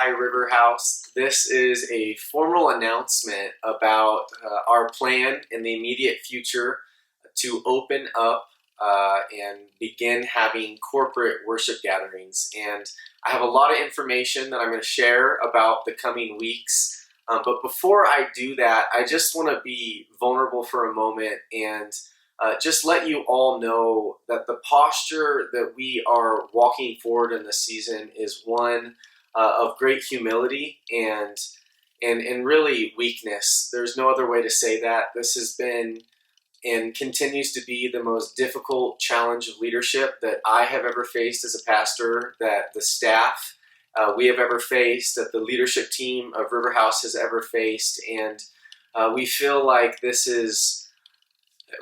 Hi River House. This is a formal announcement about our plan in the immediate future to open up and begin having corporate worship gatherings. And I have a lot of information that I'm going to share about the coming weeks. But before I do that, I just want to be vulnerable for a moment and just let you all know that the posture that we are walking forward in this season is one of great humility and really weakness. There's no other way to say that. This has been and continues to be the most difficult challenge of leadership that I have ever faced as a pastor, that the staff we have ever faced, that the leadership team of River House has ever faced. And we feel like this is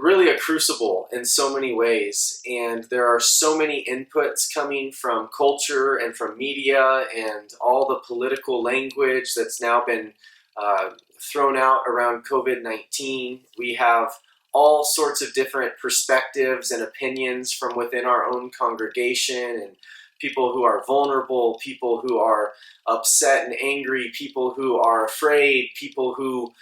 really a crucible in so many ways. And there are so many inputs coming from culture and from media and all the political language that's now been thrown out around COVID-19. We have all sorts of different perspectives and opinions from within our own congregation, and people who are vulnerable, people who are upset and angry, people who are afraid, people who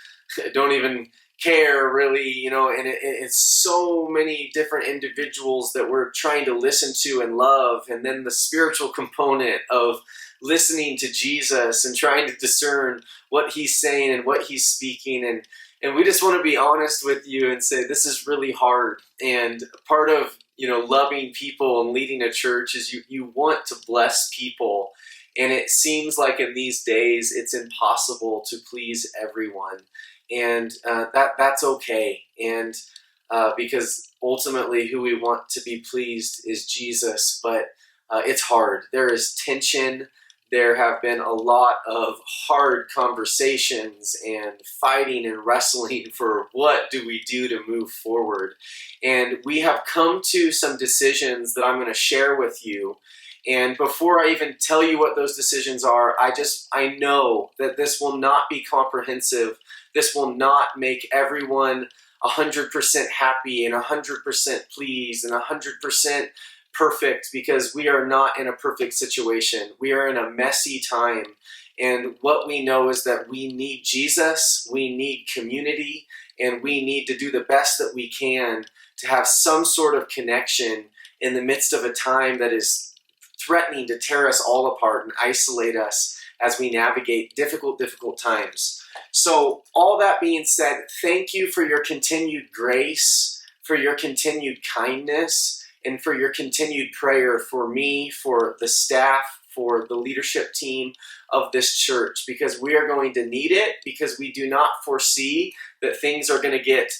don't even care really, and it's so many different individuals that we're trying to listen to and love. And then the spiritual component of listening to Jesus and trying to discern what he's saying and what he's speaking. And we just want to be honest with you and say this is really hard. And part of loving people and leading a church is you want to bless people. And it seems like in these days it's impossible to please everyone. And that's okay. And because ultimately who we want to be pleased is Jesus. But it's hard. There is tension. There have been a lot of hard conversations and fighting and wrestling for what do we do to move forward. And we have come to some decisions that I'm going to share with you. And before I even tell you what those decisions are, I know that this will not be comprehensive. This will not make everyone 100% happy and 100% pleased and 100% perfect, because we are not in a perfect situation. We are in a messy time. And what we know is that we need Jesus, we need community, and we need to do the best that we can to have some sort of connection in the midst of a time that is threatening to tear us all apart and isolate us as we navigate difficult times. So all that being said, thank you for your continued grace, for your continued kindness, and for your continued prayer for me, for the staff, for the leadership team of this church, because we are going to need it, because we do not foresee that things are going to get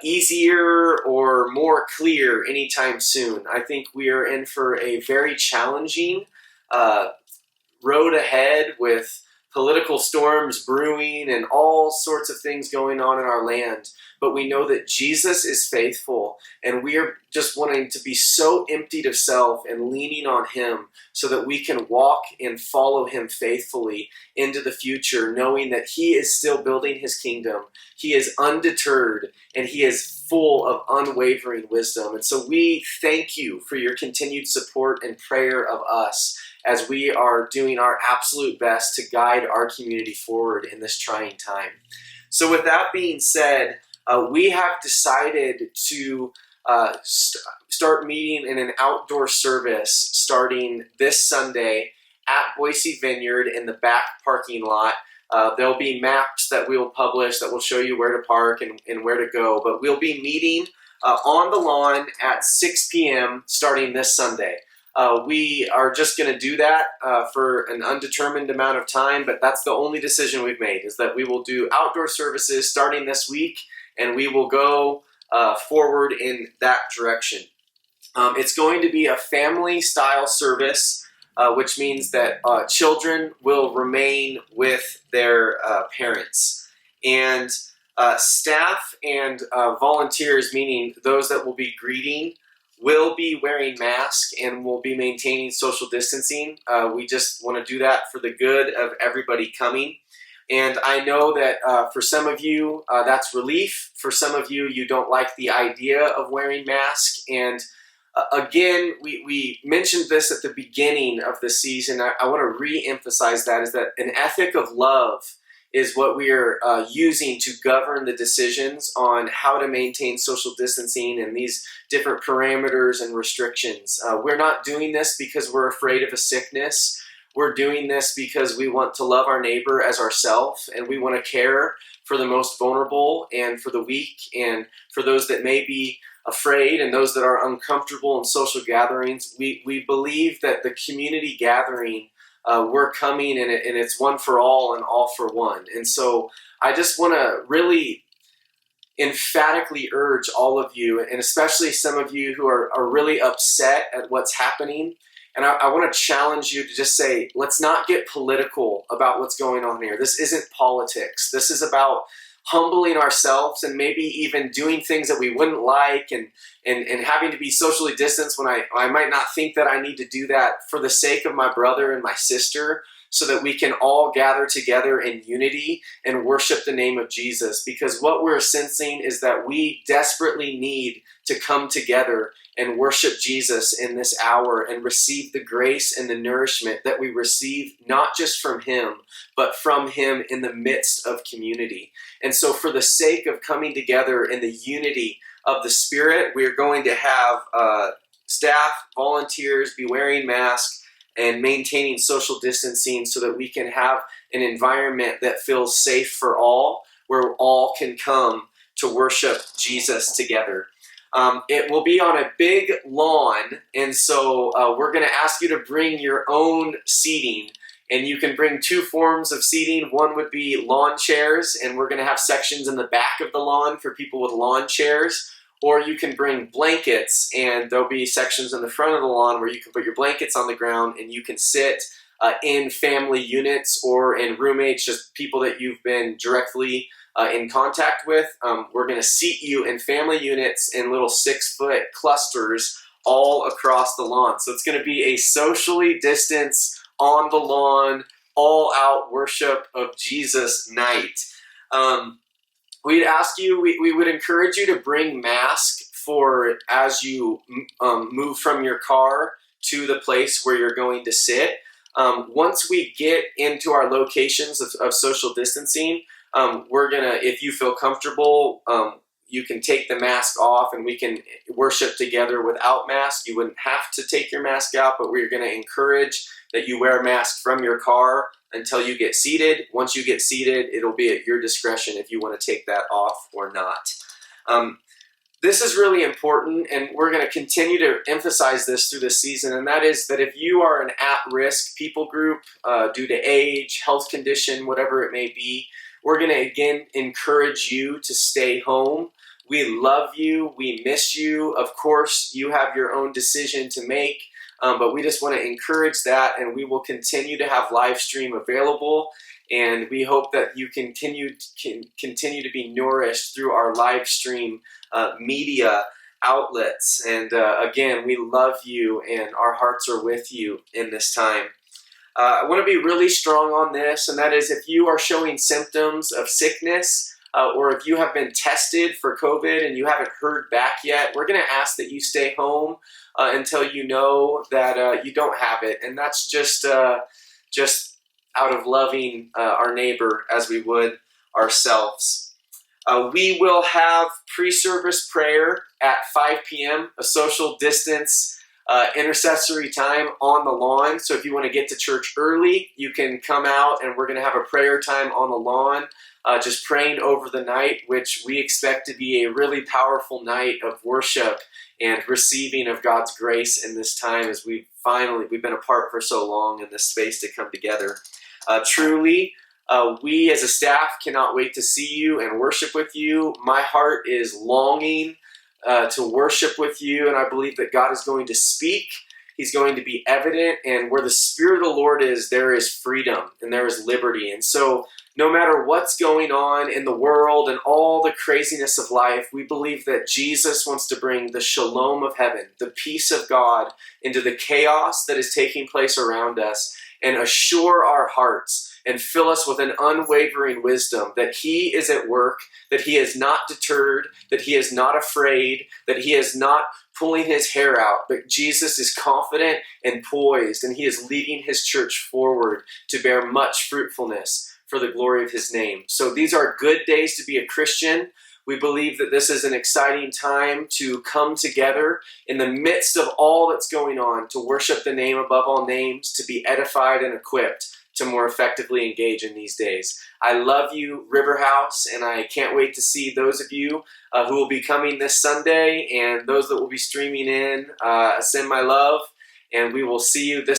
easier or more clear anytime soon. I think we are in for a very challenging road ahead, with political storms brewing and all sorts of things going on in our land. But we know that Jesus is faithful, and we are just wanting to be so emptied of self and leaning on him so that we can walk and follow him faithfully into the future, knowing that he is still building his kingdom. He is undeterred, and he is full of unwavering wisdom. And so we thank you for your continued support and prayer of us as we are doing our absolute best to guide our community forward in this trying time. So with that being said, we have decided to start meeting in an outdoor service starting this Sunday at Boise Vineyard in the back parking lot. There'll be maps that we'll publish that will show you where to park and where to go. But we'll be meeting on the lawn at 6 p.m. starting this Sunday. We are just going to do that for an undetermined amount of time, but that's the only decision we've made, is that we will do outdoor services starting this week, and we will go forward in that direction. It's going to be a family-style service, which means that children will remain with their parents. And staff and volunteers, meaning those that will be greeting, will be wearing masks and will be maintaining social distancing. We just want to do that for the good of everybody coming. And I know that for some of you, that's relief. For some of you, you don't like the idea of wearing masks. And Again, we mentioned this at the beginning of the season. I want to re-emphasize that, is that an ethic of love is what we are using to govern the decisions on how to maintain social distancing and these different parameters and restrictions. We're not doing this because we're afraid of a sickness. We're doing this because we want to love our neighbor as ourselves, and we want to care for the most vulnerable and for the weak and for those that may be afraid and those that are uncomfortable in social gatherings. We believe that the community gathering, we're coming, and it's one for all and all for one. And so I just want to really emphatically urge all of you, and especially some of you who are really upset at what's happening. And I want to challenge you to just say, let's not get political about what's going on here. This isn't politics. This is about humbling ourselves and maybe even doing things that we wouldn't like, and having to be socially distanced when I might not think that I need to do that for the sake of my brother and my sister, so that we can all gather together in unity and worship the name of Jesus. Because what we're sensing is that we desperately need to come together and worship Jesus in this hour and receive the grace and the nourishment that we receive not just from Him, but from Him in the midst of community. And so for the sake of coming together in the unity of the Spirit, we are going to have staff, volunteers be wearing masks and maintaining social distancing so that we can have an environment that feels safe for all, where all can come to worship Jesus together. It will be on a big lawn, and so we're going to ask you to bring your own seating, and you can bring two forms of seating. One would be lawn chairs, and we're going to have sections in the back of the lawn for people with lawn chairs, or you can bring blankets, and there'll be sections in the front of the lawn where you can put your blankets on the ground and you can sit in family units or in roommates, just people that you've been directly in contact with. We're going to seat you in family units in little 6-foot clusters all across the lawn. So it's going to be a socially distanced, on the lawn, all out worship of Jesus night. We'd ask you, we would encourage you to bring masks for as you move from your car to the place where you're going to sit. Once we get into our locations of social distancing, we're gonna, if you feel comfortable, you can take the mask off and we can worship together without mask. You wouldn't have to take your mask out, but we're gonna encourage that you wear a mask from your car until you get seated. Once you get seated, it'll be at your discretion if you want to take that off or not. This is really important, and we're going to continue to emphasize this through this season, and that is that if you are an at-risk people group due to age, health condition, whatever it may be, we're going to again encourage you to stay home. We love you. We miss you. Of course, you have your own decision to make. But we just want to encourage that, and we will continue to have live stream available, and we hope that you can continue to be nourished through our live stream media outlets. And again, we love you, and our hearts are with you in this time. I want to be really strong on this, and that is if you are showing symptoms of sickness, or if you have been tested for COVID and you haven't heard back yet, we're going to ask that you stay home until you know that you don't have it. And that's just out of loving our neighbor as we would ourselves. We will have pre-service prayer at 5 p.m., a social distance intercessory time on the lawn. So if you want to get to church early, you can come out, and we're going to have a prayer time on the lawn, just praying over the night, which we expect to be a really powerful night of worship and receiving of God's grace in this time, as we've been apart for so long in this space to come together. Truly, we as a staff cannot wait to see you and worship with you. My heart is longing to worship with you, and I believe that God is going to speak. He's going to be evident, and where the Spirit of the Lord is, there is freedom and there is liberty. And so no matter what's going on in the world and all the craziness of life, we believe that Jesus wants to bring the shalom of heaven, the peace of God, into the chaos that is taking place around us, and assure our hearts and fill us with an unwavering wisdom that He is at work, that He is not deterred, that He is not afraid, that He is not pulling His hair out, but Jesus is confident and poised, and He is leading His church forward to bear much fruitfulness for the glory of His name. So these are good days to be a Christian. We believe that this is an exciting time to come together in the midst of all that's going on, to worship the name above all names, to be edified and equipped to more effectively engage in these days. I love you, River House, and I can't wait to see those of you who will be coming this Sunday and those that will be streaming in. Send my love, and we will see you this